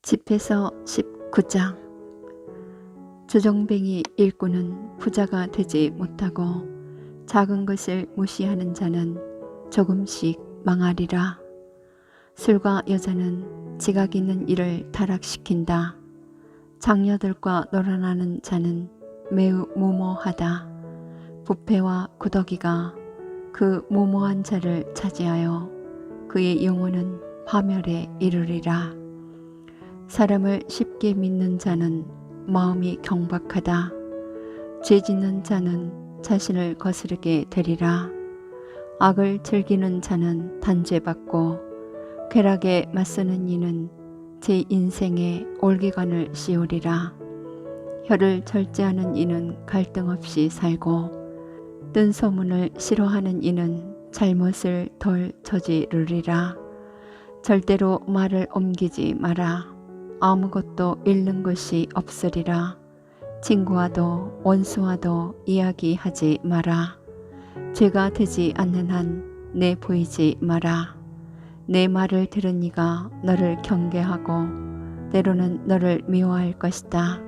집에서 19장. 주정뱅이 일꾼은 부자가 되지 못하고 작은 것을 무시하는 자는 조금씩 망하리라. 술과 여자는 지각 있는 일을 타락시킨다. 장녀들과 놀아나는 자는 매우 무모하다. 부패와 구더기가 그 무모한 자를 차지하여 그의 영혼은 파멸에 이르리라. 사람을 쉽게 믿는 자는 마음이 경박하다. 죄 짓는 자는 자신을 거스르게 되리라. 악을 즐기는 자는 단죄받고 쾌락에 맞서는 이는 제 인생에 올기관을 씌우리라. 혀를 절제하는 이는 갈등 없이 살고 뜬 소문을 싫어하는 이는 잘못을 덜 저지르리라. 절대로 말을 옮기지 마라. 아무것도 잃는 것이 없으리라. 친구와도 원수와도 이야기하지 마라. 죄가 되지 않는 한 내 보이지 마라. 내 말을 들은 이가 너를 경계하고 때로는 너를 미워할 것이다.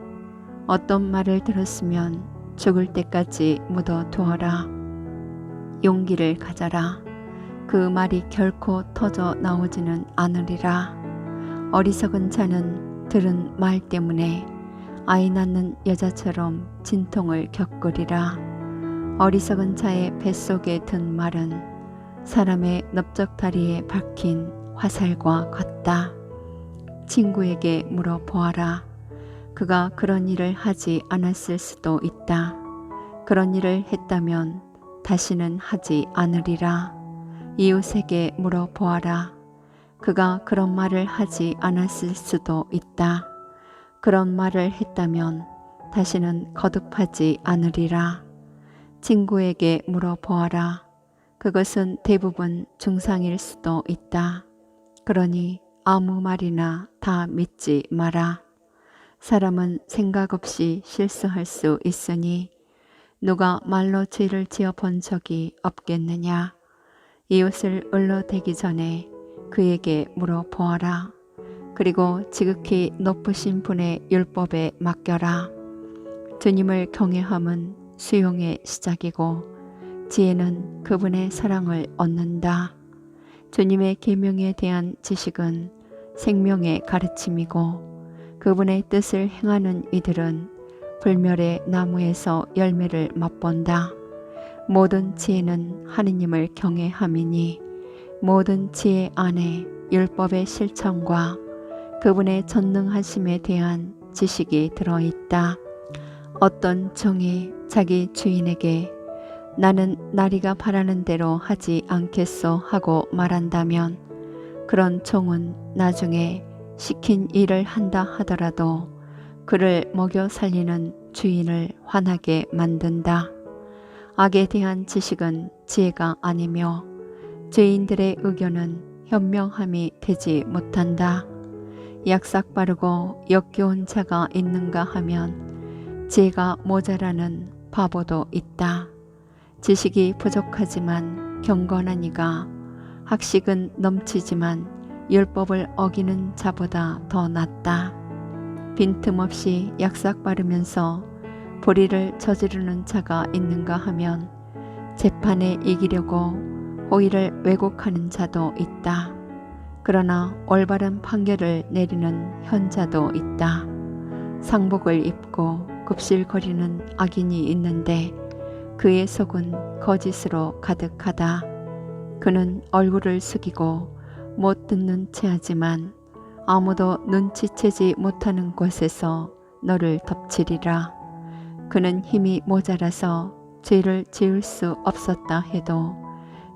어떤 말을 들었으면 죽을 때까지 묻어두어라. 용기를 가져라. 그 말이 결코 터져 나오지는 않으리라. 어리석은 자는 들은 말 때문에 아이 낳는 여자처럼 진통을 겪으리라. 어리석은 자의 뱃속에 든 말은 사람의 넓적다리에 박힌 화살과 같다. 친구에게 물어보아라. 그가 그런 일을 하지 않았을 수도 있다. 그런 일을 했다면 다시는 하지 않으리라. 이웃에게 물어보아라. 그가 그런 말을 하지 않았을 수도 있다. 그런 말을 했다면 다시는 거듭하지 않으리라. 친구에게 물어보아라. 그것은 대부분 중상일 수도 있다. 그러니 아무 말이나 다 믿지 마라. 사람은 생각 없이 실수할 수 있으니 누가 말로 죄를 지어 본 적이 없겠느냐. 이웃을 을러대기 전에 그에게 물어보아라. 그리고 지극히 높으신 분의 율법에 맡겨라. 주님을 경외함은 수용의 시작이고 지혜는 그분의 사랑을 얻는다. 주님의 계명에 대한 지식은 생명의 가르침이고 그분의 뜻을 행하는 이들은 불멸의 나무에서 열매를 맛본다. 모든 지혜는 하느님을 경외함이니 모든 지혜 안에 율법의 실천과 그분의 전능하심에 대한 지식이 들어있다. 어떤 종이 자기 주인에게 나는 나리가 바라는 대로 하지 않겠소 하고 말한다면 그런 종은 나중에 시킨 일을 한다 하더라도 그를 먹여 살리는 주인을 화나게 만든다. 악에 대한 지식은 지혜가 아니며 죄인들의 의견은 현명함이 되지 못한다. 약삭 빠르고 역겨운 자가 있는가 하면 지혜가 모자라는 바보도 있다. 지식이 부족하지만 경건한 이가 학식은 넘치지만 율법을 어기는 자보다 더 낫다. 빈틈없이 약삭 바르면서 불의를 저지르는 자가 있는가 하면 재판에 이기려고 호의를 왜곡하는 자도 있다. 그러나 올바른 판결을 내리는 현자도 있다. 상복을 입고 굽실거리는 악인이 있는데 그의 속은 거짓으로 가득하다. 그는 얼굴을 숙이고 못 듣는 체하지만 아무도 눈치채지 못하는 곳에서 너를 덮치리라. 그는 힘이 모자라서 죄를 지을 수 없었다 해도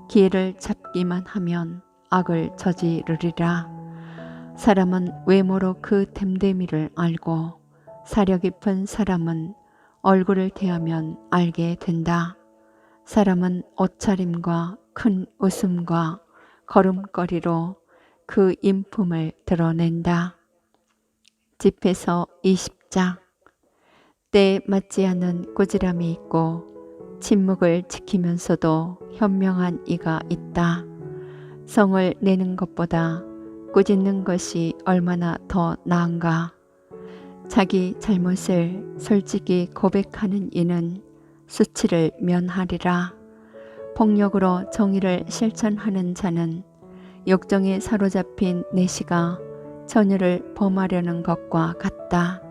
기회를 잡기만 하면 악을 저지르리라. 사람은 외모로 그 됨됨이를 알고 사려 깊은 사람은 얼굴을 대하면 알게 된다. 사람은 옷차림과 큰 웃음과 걸음걸이로 그 인품을 드러낸다. 집에서 20장. 때에 맞지 않는 꾸지람이 있고 침묵을 지키면서도 현명한 이가 있다. 성을 내는 것보다 꾸짖는 것이 얼마나 더 나은가. 자기 잘못을 솔직히 고백하는 이는 수치를 면하리라. 폭력으로 정의를 실천하는 자는 욕정에 사로잡힌 내시가 전율을 범하려는 것과 같다.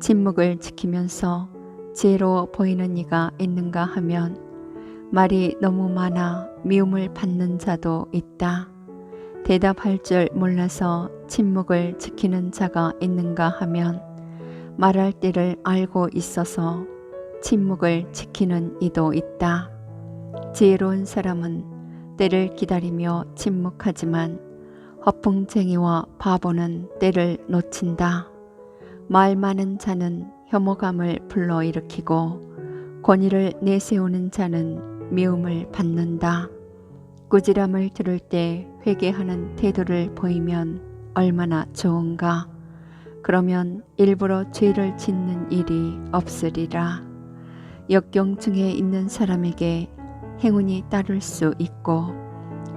침묵을 지키면서 지혜로워 보이는 이가 있는가 하면 말이 너무 많아 미움을 받는 자도 있다. 대답할 줄 몰라서 침묵을 지키는 자가 있는가 하면 말할 때를 알고 있어서 침묵을 지키는 이도 있다. 지혜로운 사람은 때를 기다리며 침묵하지만 허풍쟁이와 바보는 때를 놓친다. 말 많은 자는 혐오감을 불러일으키고 권위를 내세우는 자는 미움을 받는다. 꾸지람을 들을 때 회개하는 태도를 보이면 얼마나 좋은가. 그러면 일부러 죄를 짓는 일이 없으리라. 역경중에 있는 사람에게 행운이 따를 수 있고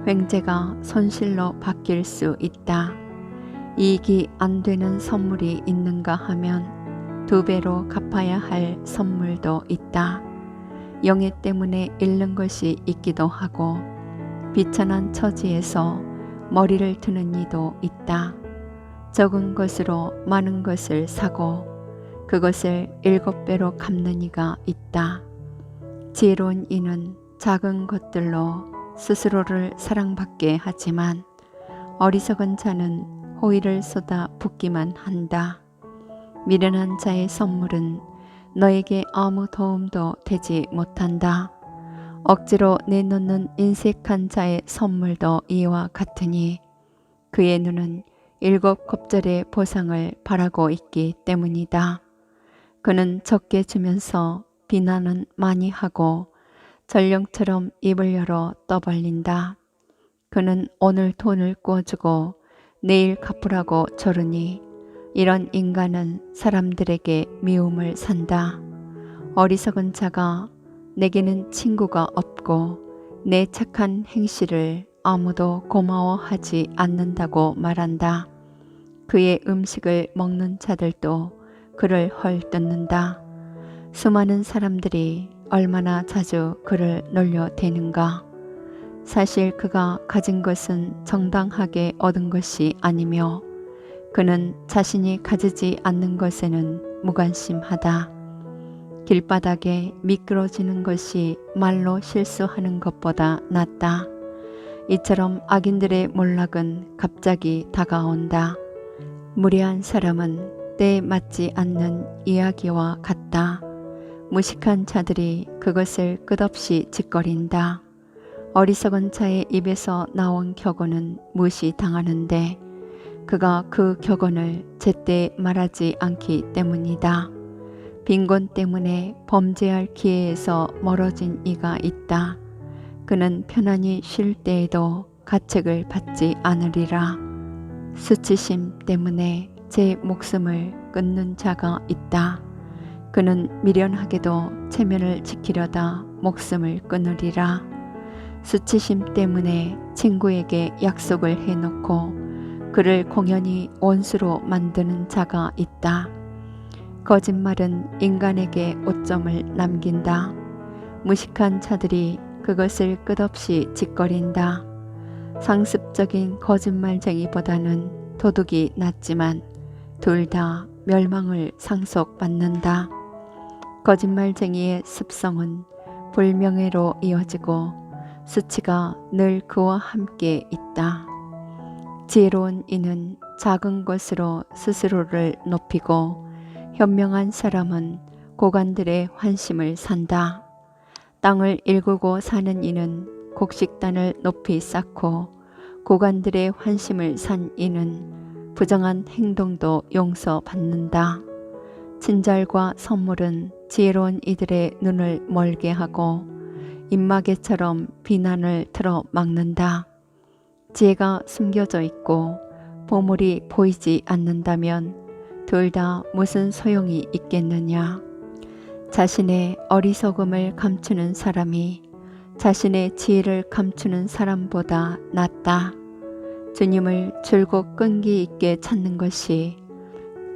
횡재가 손실로 바뀔 수 있다. 이익이 안 되는 선물이 있는가 하면 2배로 갚아야 할 선물도 있다. 영예 때문에 잃는 것이 있기도 하고 비천한 처지에서 머리를 드는 이도 있다. 적은 것으로 많은 것을 사고 그것을 7배로 갚는 이가 있다. 지혜로운 이는 작은 것들로 스스로를 사랑받게 하지만 어리석은 자는 호의를 쏟아 붓기만 한다. 미련한 자의 선물은 너에게 아무 도움도 되지 못한다. 억지로 내놓는 인색한 자의 선물도 이와 같으니 그의 눈은 7 곱절의 보상을 바라고 있기 때문이다. 그는 적게 주면서 비난은 많이 하고 전령처럼 입을 열어 떠벌린다. 그는 오늘 돈을 꿔주고 내일 갚으라고 조르니 이런 인간은 사람들에게 미움을 산다. 어리석은 자가 내게는 친구가 없고 내 착한 행실을 아무도 고마워하지 않는다고 말한다. 그의 음식을 먹는 자들도 그를 헐뜯는다. 수많은 사람들이 얼마나 자주 그를 놀려대는가. 사실 그가 가진 것은 정당하게 얻은 것이 아니며 그는 자신이 가지지 않는 것에는 무관심하다. 길바닥에 미끄러지는 것이 말로 실수하는 것보다 낫다. 이처럼 악인들의 몰락은 갑자기 다가온다. 무례한 사람은 때에 맞지 않는 이야기와 같다. 무식한 자들이 그것을 끝없이 짓거린다. 어리석은 자의 입에서 나온 격언은 무시당하는데 그가 그 격언을 제때 말하지 않기 때문이다. 빈곤 때문에 범죄할 기회에서 멀어진 이가 있다. 그는 편안히 쉴 때에도 가책을 받지 않으리라. 수치심 때문에 제 목숨을 끊는 자가 있다. 그는 미련하게도 체면을 지키려다 목숨을 끊으리라. 수치심 때문에 친구에게 약속을 해놓고 그를 공연히 원수로 만드는 자가 있다. 거짓말은 인간에게 오점을 남긴다. 무식한 자들이 그것을 끝없이 짓거린다. 상습적인 거짓말쟁이보다는 도둑이 낫지만 둘 다 멸망을 상속받는다. 거짓말쟁이의 습성은 불명예로 이어지고 수치가 늘 그와 함께 있다. 지혜로운 이는 작은 것으로 스스로를 높이고 현명한 사람은 고관들의 환심을 산다. 땅을 일구고 사는 이는 곡식단을 높이 쌓고 고관들의 환심을 산 이는 부정한 행동도 용서받는다. 친절과 선물은 지혜로운 이들의 눈을 멀게 하고 입마개처럼 비난을 틀어 막는다. 지혜가 숨겨져 있고 보물이 보이지 않는다면 둘 다 무슨 소용이 있겠느냐. 자신의 어리석음을 감추는 사람이 자신의 지혜를 감추는 사람보다 낫다. 주님을 줄곧 끈기 있게 찾는 것이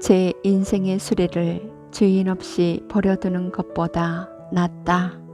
제 인생의 수레를 주인 없이 버려두는 것보다 낫다.